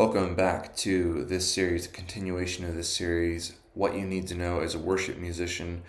Welcome back to this series, a continuation of this series, What You Need to Know as a Worship Musician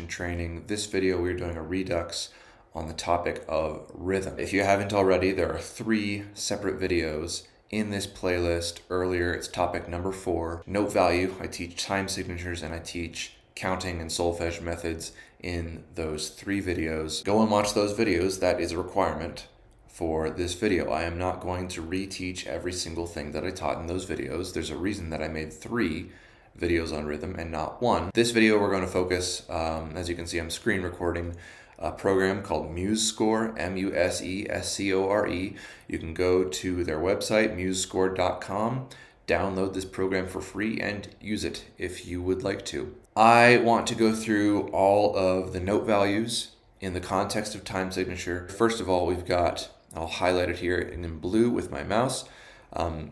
Training. This video we're doing a redux on the topic of rhythm. If you haven't already, there are 3 separate videos in this playlist. Earlier, it's topic number 4, note value. I teach time signatures and I teach counting and solfege methods in those 3 videos. Go and watch those videos. That is a requirement for this video. I am not going to reteach every single thing that I taught in those videos. There's a reason that I made 3 videos on rhythm and not 1. This video we're going to focus, as you can see, I'm screen recording a program called MuseScore, M-U-S-E-S-C-O-R-E. You can go to their website, musescore.com, download this program for free and use it if you would like to. I want to go through all of the note values in the context of time signature. First of all, we've got, I'll highlight it here in blue with my mouse,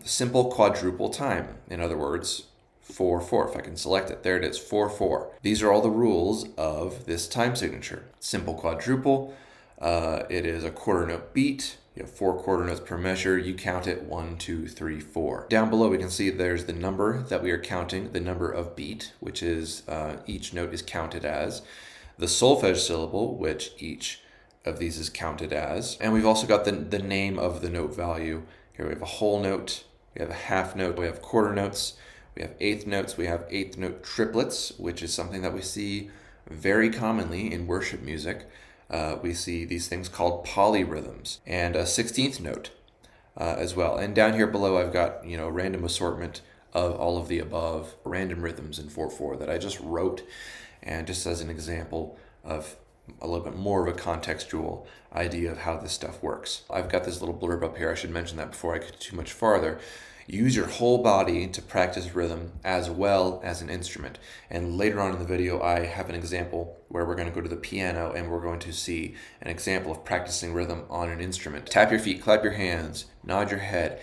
simple quadruple time. In other words, 4/4. If I can select it, there it is, 4/4. These are all the rules of this time signature. Simple quadruple, it is a quarter note beat. You have 4 quarter notes per measure. You count it 1, 2, 3, 4. Down below we can see there's the number that we are counting, the number of beat, which is each note is counted as. The solfege syllable, which each of these is counted as. And we've also got the name of the note value. Here we have a whole note, we have a half note, we have quarter notes, we have eighth notes, we have eighth note triplets, which is something that we see very commonly in worship music. We see these things called polyrhythms, and a 16th note as well. And down here below I've got, a random assortment of all of the above random rhythms in 4/4 that I just wrote, and just as an example of a little bit more of a contextual idea of how this stuff works. I've got this little blurb up here. I should mention that before I get too much farther. Use your whole body to practice rhythm as well as an instrument. And later on in the video, I have an example where we're going to go to the piano and we're going to see an example of practicing rhythm on an instrument. Tap your feet, clap your hands, nod your head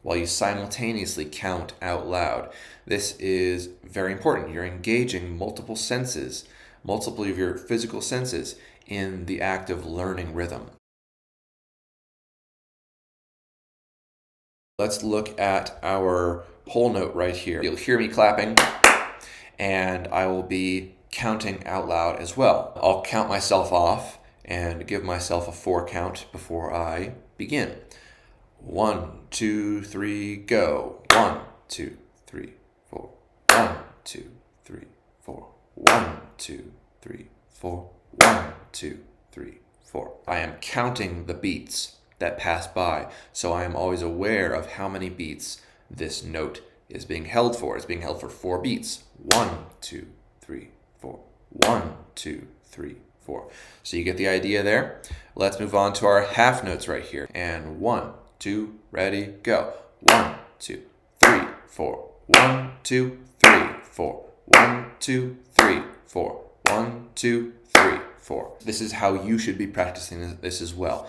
while you simultaneously count out loud. This is very important. You're engaging multiple of your physical senses in the act of learning rhythm. Let's look at our whole note right here. You'll hear me clapping, and I will be counting out loud as well. I'll count myself off and give myself a 4 count before I begin. 1, 2, 3, go. 1, 2, 3, 4. 1, 2, 3, 4. 1, 2, 3, 4. 1, 2, 3, 4. I am counting the beats that pass by, so I am always aware of how many beats this note is being held for. It's being held for 4 beats. 1, 2, 3, 4. 1, 2, 3, 4. So you get the idea there. Let's move on to our half notes right here. And 1, 2, ready, go. 1, 2, 3, 4. 1, 2, 3, 4. 1, 2, 3, 4. 1, 2, 3, 4. This is how you should be practicing this as well.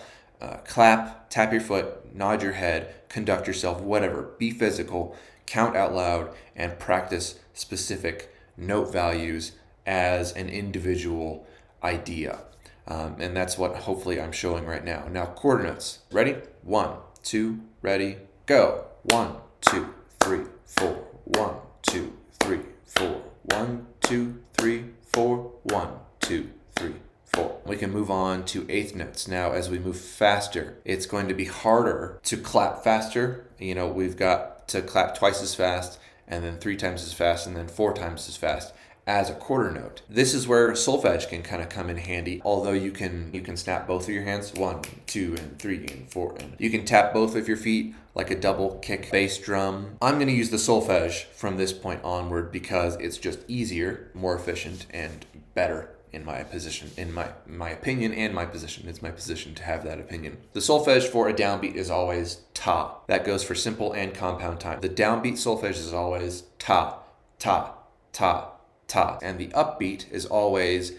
Clap, tap your foot, nod your head, conduct yourself, whatever. Be physical, count out loud, and practice specific note values as an individual idea. And that's what hopefully I'm showing right now. Now, quarter notes. Ready? 1, 2, ready, go. 1, 2, 3, 4. 1, 2, 3, 4. 1, 2, 3, 4. 1, 2, 3, 4. We can move on to eighth notes. Now, as we move faster, it's going to be harder to clap faster. We've got to clap twice as fast, and then 3 times as fast, and then 4 times as fast as a quarter note. This is where solfege can kind of come in handy, although you can snap both of your hands, 1, 2, and 3, and 4, and you can tap both of your feet like a double kick bass drum. I'm going to use the solfege from this point onward because it's just easier, more efficient, and better in my position, in my opinion, and my position. It's my position to have that opinion. The solfege for a downbeat is always ta. That goes for simple and compound time. The downbeat solfege is always ta, ta, ta, ta. And the upbeat is always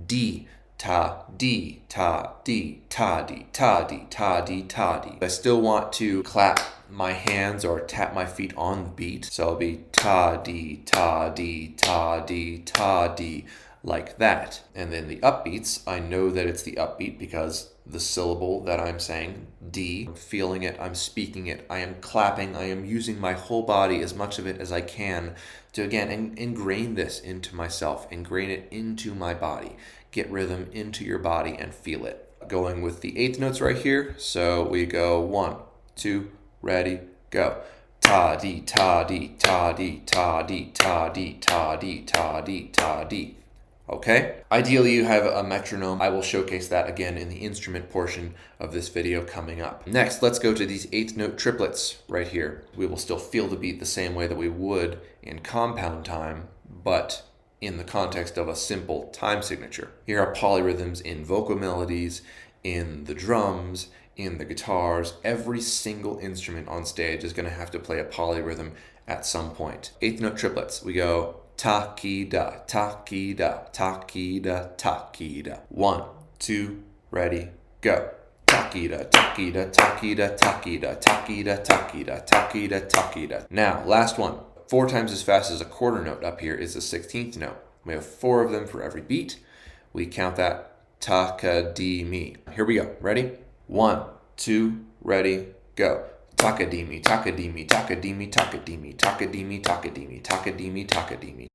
D, ta, D, ta, D, ta, D, ta, D, ta, D, ta, D. I still want to clap my hands or tap my feet on the beat. So it'll be ta, D, ta, D, ta, D, ta, D. Like that. And then the upbeats, I know that it's the upbeat because the syllable that I'm saying, D. I'm feeling it, I'm speaking it, I am clapping, I am using my whole body, as much of it as I can, to again ingrain this into myself, ingrain it into my body, get rhythm into your body and feel it. Going with the eighth notes right here, so we go 1, 2, ready, go. Ta dee ta dee ta dee ta dee ta dee ta dee ta dee ta dee. Okay? Ideally, you have a metronome. I will showcase that again in the instrument portion of this video coming up. Next, let's go to these eighth note triplets right here. We will still feel the beat the same way that we would in compound time, but in the context of a simple time signature. Here are polyrhythms in vocal melodies, in the drums, in the guitars. Every single instrument on stage is going to have to play a polyrhythm at some point. Eighth note triplets. We go ta-ki-da, ta-ki-da, ta-ki-da, ta-ki-da. 1, 2, ready, go. Ta-ki-da, ta-ki-da, ta-ki-da, ta-ki-da, ta-ki-da, ta-ki-da, ta-ki-da, ta-ki-da. Now, last one. 4 times as fast as a quarter note up here is the 16th note. We have 4 of them for every beat. We count that ta-ka-dee-me. Here we go. Ready? 1, 2, ready, go. Taka-dee-me, taka-dee-me, taka-dee-me, taka-dee-me, taka-dee-me, taka-dee-me, taka-dee-me, taka-dee-me.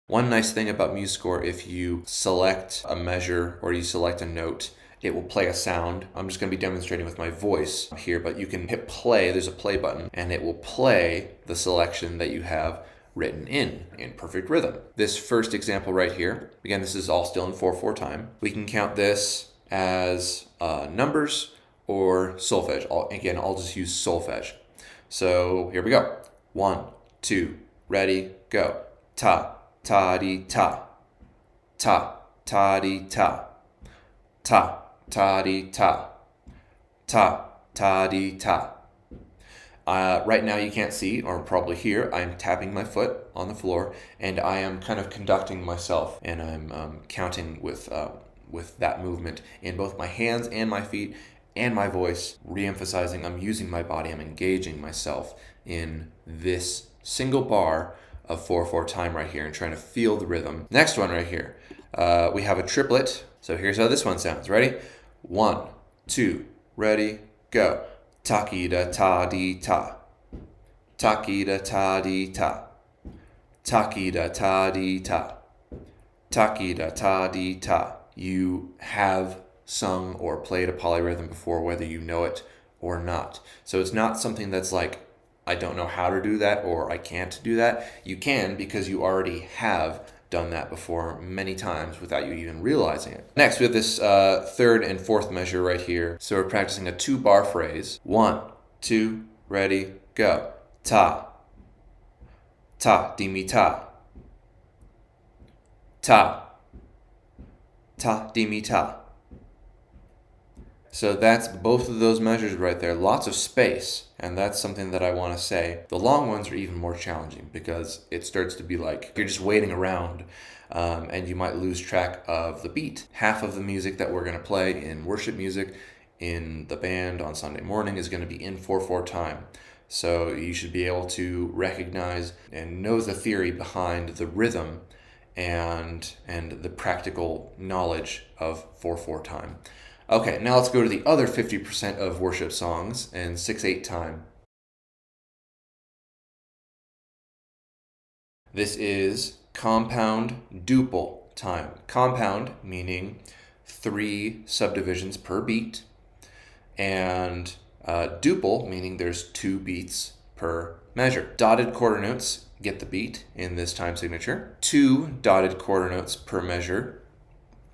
One nice thing about MuseScore, if you select a measure or you select a note, it will play a sound. I'm just going to be demonstrating with my voice here, but you can hit play. There's a play button, and it will play the selection that you have written in perfect rhythm. This first example right here, again, this is all still in 4/4 time. We can count this as numbers or solfege. Again, I'll just use solfege. So here we go. 1, 2, ready, go. Ta, ta, dee, ta. Ta, ta, dee, ta. Ta, ta, dee, ta. Ta, ta, dee, ta. Right now you can't see, or probably hear, I'm tapping my foot on the floor, and I am kind of conducting myself, and I'm counting with that movement in both my hands and my feet and my voice, re-emphasizing I'm using my body, I'm engaging myself in this single bar of 4/4 time right here and trying to feel the rhythm. Next one right here, we have a triplet. So here's how this one sounds. Ready? 1, 2, ready, go. Taki-da ta dee ta. Taki-da ta dee ta. Taki-da ta dee ta. Taki-da ta dee ta. You have sung or played a polyrhythm before, whether you know it or not. So it's not something that's like, I don't know how to do that or I can't do that. You can, because you already have done that before many times without you even realizing it. Next, we have this third and fourth measure right here. So we're practicing a 2-bar phrase. 1, 2, ready, go. Ta. Ta, dee-me ta. Ta. Ta, dee-me ta. So that's both of those measures right there. Lots of space, and that's something that I want to say. The long ones are even more challenging because it starts to be like you're just waiting around, and you might lose track of the beat. Half of the music that we're going to play in worship music in the band on Sunday morning is going to be in 4/4 time. So you should be able to recognize and know the theory behind the rhythm and the practical knowledge of 4/4 time. Okay, now let's go to the other 50% of worship songs in 6/8 time. This is compound duple time. Compound meaning 3 subdivisions per beat, and duple meaning there's 2 beats per measure. Dotted quarter notes get the beat in this time signature. 2 dotted quarter notes per measure.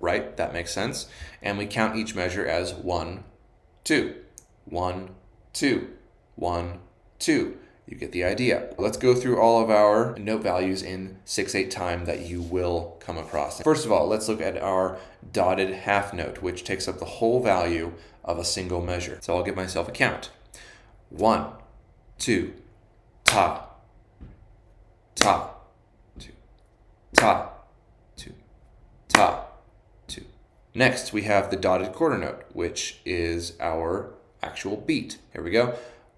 Right, that makes sense. And we count each measure as 1, 2, 1, 2, 1, 2. You get the idea. Let's go through all of our note values in 6/8 time that you will come across. First of all, let's look at our dotted half note, which takes up the whole value of a single measure. So I'll give myself a count. 1, 2, ta, ta, 2, ta, 2, ta. Next, we have the dotted quarter note, which is our actual beat. Here we go.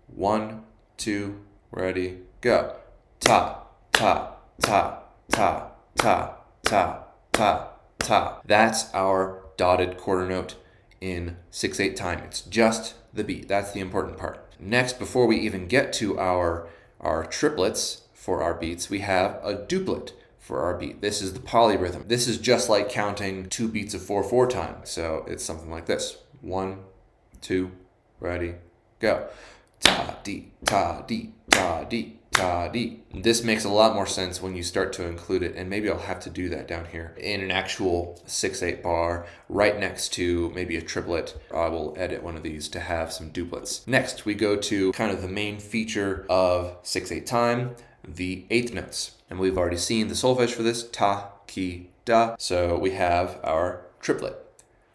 1, 2, ready, go. Ta, ta, ta, ta, ta, ta, ta, ta. That's our dotted quarter note in 6/8 time. It's just the beat. That's the important part. Next, before we even get to our triplets for our beats, we have a duplet for our beat. This is the polyrhythm. This is just like counting 2 beats of 4/4 time. So it's something like this. 1, 2, ready, go. Ta dee, ta dee, ta dee, ta dee. This makes a lot more sense when you start to include it, and maybe I'll have to do that down here in an actual 6/8 bar right next to maybe a triplet. I will edit one of these to have some duplets. Next, we go to kind of the main feature of 6/8 time, the eighth notes. And we've already seen the solfege for this, ta, ki, da. So we have our triplet.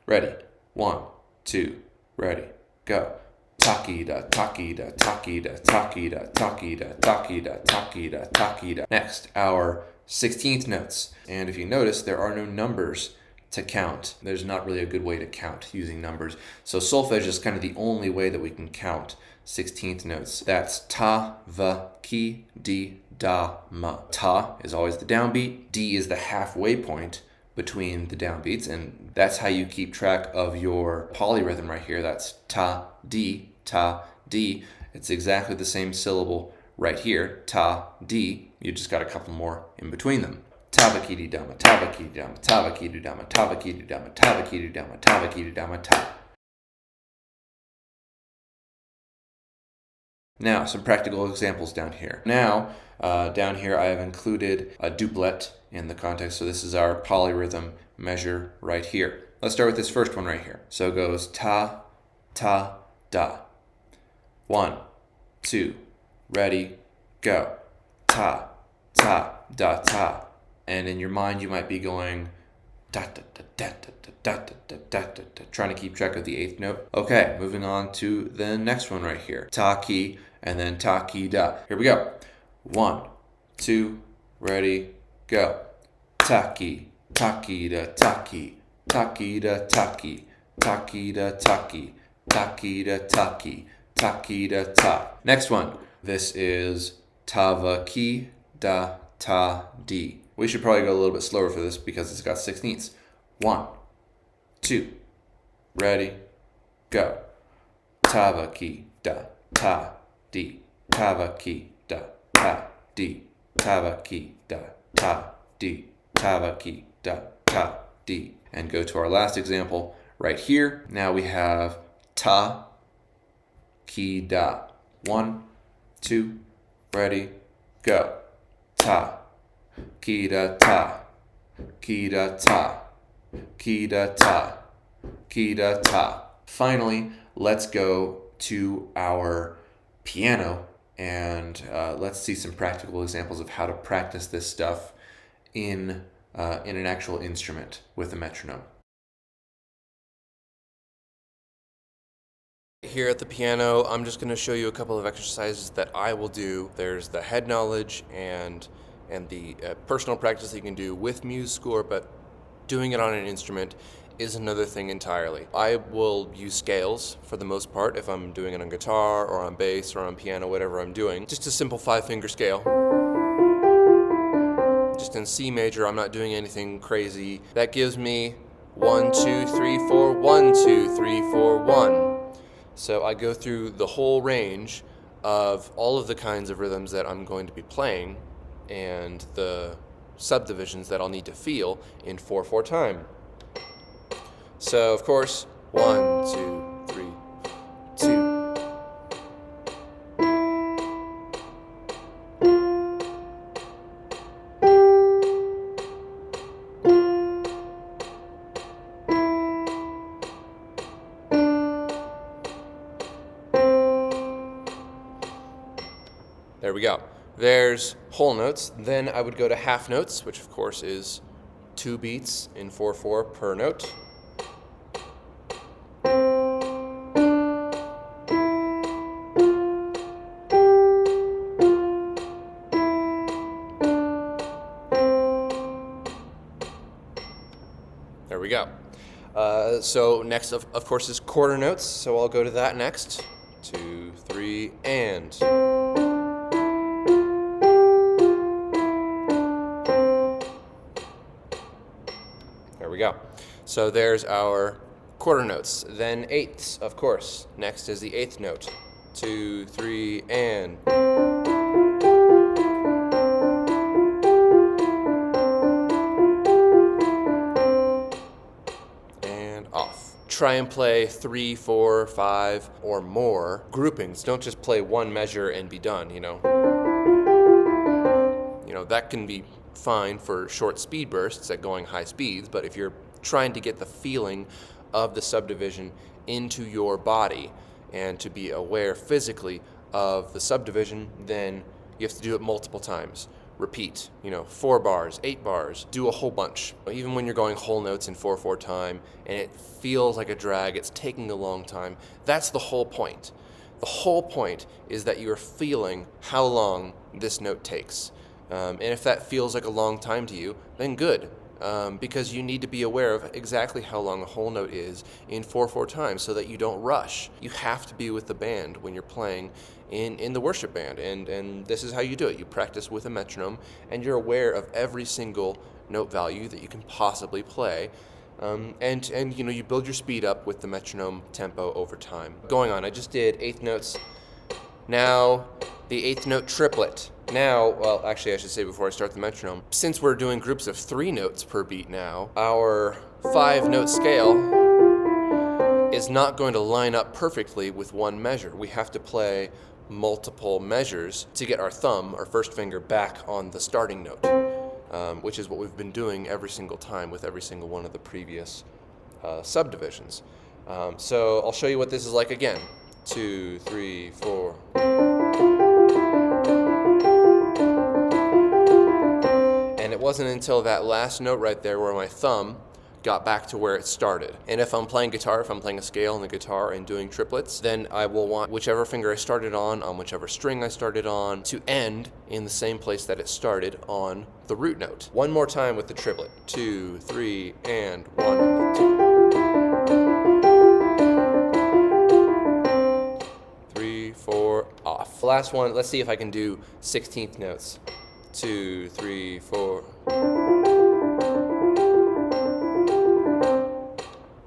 Ready, 1, 2, ready, go. Taki da, taki da, taki da, taki da, taki da, taki da, taki da, taki da. Next, our 16th notes. And if you notice, there are no numbers to count. There's not really a good way to count using numbers. So solfege is kind of the only way that we can count 16th notes. That's ta, va, ki, di, da, ma. Ta is always the downbeat. D is the halfway point between the downbeats, and that's how you keep track of your polyrhythm right here. That's ta, di, ta, di. It's exactly the same syllable right here, ta, di. You just got a couple more in between them. Tavakidi dama, tavakidi dama, tavakidi dama, tavakidi dama, tavakidi dama, tavakidi dama, ta. Now, some practical examples down here. Now, down here I have included a duplet in the context, so this is our polyrhythm measure right here. Let's start with this first one right here. So it goes ta, ta, da. 1, 2, ready, go. Ta, ta, da, ta. And in your mind you might be going da da da da da da da da da da da, trying to keep track of the eighth note. Okay, moving on to the next one right here. Ta, ki, and then ta, ki, da. Here we go. 1, 2, ready, go. Taki, taki da, taki, taki da, taki, taki da, taki, taki da, taki, taki da, ta. Next one. This is tava, ki, da, ta, di. We should probably go a little bit slower for this because it's got 16ths. 1, 2, ready, go. Tava, ki, da, ta, di. Tava, ki, da, ta, di. Tava, ki, da, ta, di. Tava, ki, da, ta, di. And go to our last example right here. Now we have ta, ki, da. 1, 2, ready, go. Ta, ki, da, ta, ki, da, ta, ki, da, ta, ki, da, ta. Finally, let's go to our piano and let's see some practical examples of how to practice this stuff in an actual instrument with a metronome. Here at the piano, I'm just going to show you a couple of exercises that I will do. There's the head knowledge and the personal practice that you can do with Muse score, but doing it on an instrument is another thing entirely. I will use scales for the most part if I'm doing it on guitar or on bass or on piano, whatever I'm doing. Just a simple 5-finger scale. Just in C major, I'm not doing anything crazy. That gives me 1, 2, 3, 4, 1, 2, 3, 4, 1. So I go through the whole range of all of the kinds of rhythms that I'm going to be playing and the subdivisions that I'll need to feel in 4/4 time. So of course, 1, 2, 3, 2. There we go. There's whole notes. Then I would go to half notes, which of course is 2 beats in 4/4 per note. There we go. So next, of course, is quarter notes. So I'll go to that next. 2, 3, and. There we go. So there's our quarter notes, then eighths, of course. Next is the eighth note. 2, 3, and off. Try and play 3, 4, 5, or more groupings. Don't just play one measure and be done, you know. That can be fine for short speed bursts at going high speeds, but if you're trying to get the feeling of the subdivision into your body and to be aware physically of the subdivision, then you have to do it multiple times. Repeat, 4 bars, 8 bars, do a whole bunch. Even when you're going whole notes in 4/4 time and it feels like a drag, it's taking a long time, that's the whole point. The whole point is that you're feeling how long this note takes. And if that feels like a long time to you, then good. Because you need to be aware of exactly how long a whole note is in 4/4 time so that you don't rush. You have to be with the band when you're playing in the worship band, and this is how you do it. You practice with a metronome, and you're aware of every single note value that you can possibly play. And you build your speed up with the metronome tempo over time. Going on, I just did eighth notes. Now the eighth note triplet. Now, well, actually I should say before I start the metronome, since we're doing groups of 3 notes per beat now, our 5-note scale is not going to line up perfectly with one measure. We have to play multiple measures to get our thumb, our first finger, back on the starting note, which is what we've been doing every single time with every single one of the previous subdivisions. So I'll show you what this is like again. 2, 3, 4. And it wasn't until that last note right there where my thumb got back to where it started. And if I'm playing guitar, if I'm playing a scale on the guitar and doing triplets, then I will want whichever finger I started on whichever string I started on, to end in the same place that it started on the root note. One more time with the triplet. 2, 3, and 1, 2. 3, 4, off. The last one, let's see if I can do 16th notes. 2, 3, 4.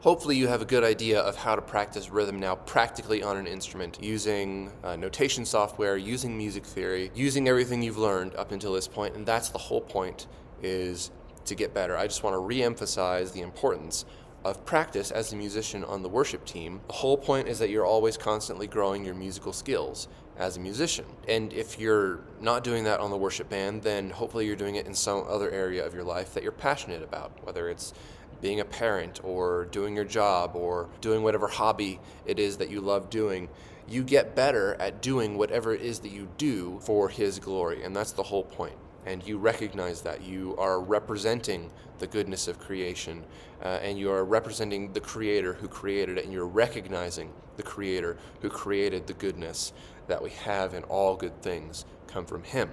Hopefully you have a good idea of how to practice rhythm now practically on an instrument using notation software, using music theory, using everything you've learned up until this point, and that's the whole point, is to get better. I just want to re-emphasize the importance of practice as a musician on the worship team. The whole point is that you're always constantly growing your musical skills as a musician. And if you're not doing that on the worship band, then hopefully you're doing it in some other area of your life that you're passionate about, whether it's being a parent or doing your job or doing whatever hobby it is that you love doing. You get better at doing whatever it is that you do for His glory, and that's the whole point. And you recognize that you are representing the goodness of creation, and you are representing the Creator who created it, and you're recognizing the Creator who created the goodness that we have, and all good things come from Him.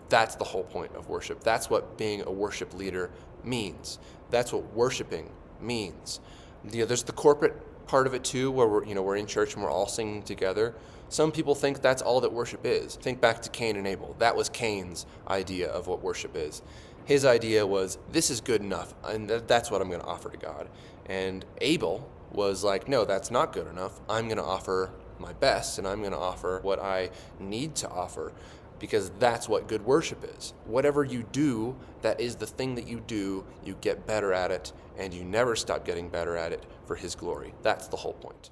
That's the whole point of worship. That's what being a worship leader means. That's what worshiping means. There's the corporate part of it too, where we're in church and we're all singing together. Some people think that's all that worship is. Think back to Cain and Abel. That was Cain's idea of what worship is. His idea was, this is good enough, and that's what I'm going to offer to God. And Abel was like, no, that's not good enough. I'm going to offer my best, and I'm going to offer what I need to offer, because that's what good worship is. Whatever you do, that is the thing that you do, you get better at it, and you never stop getting better at it for His glory. That's the whole point.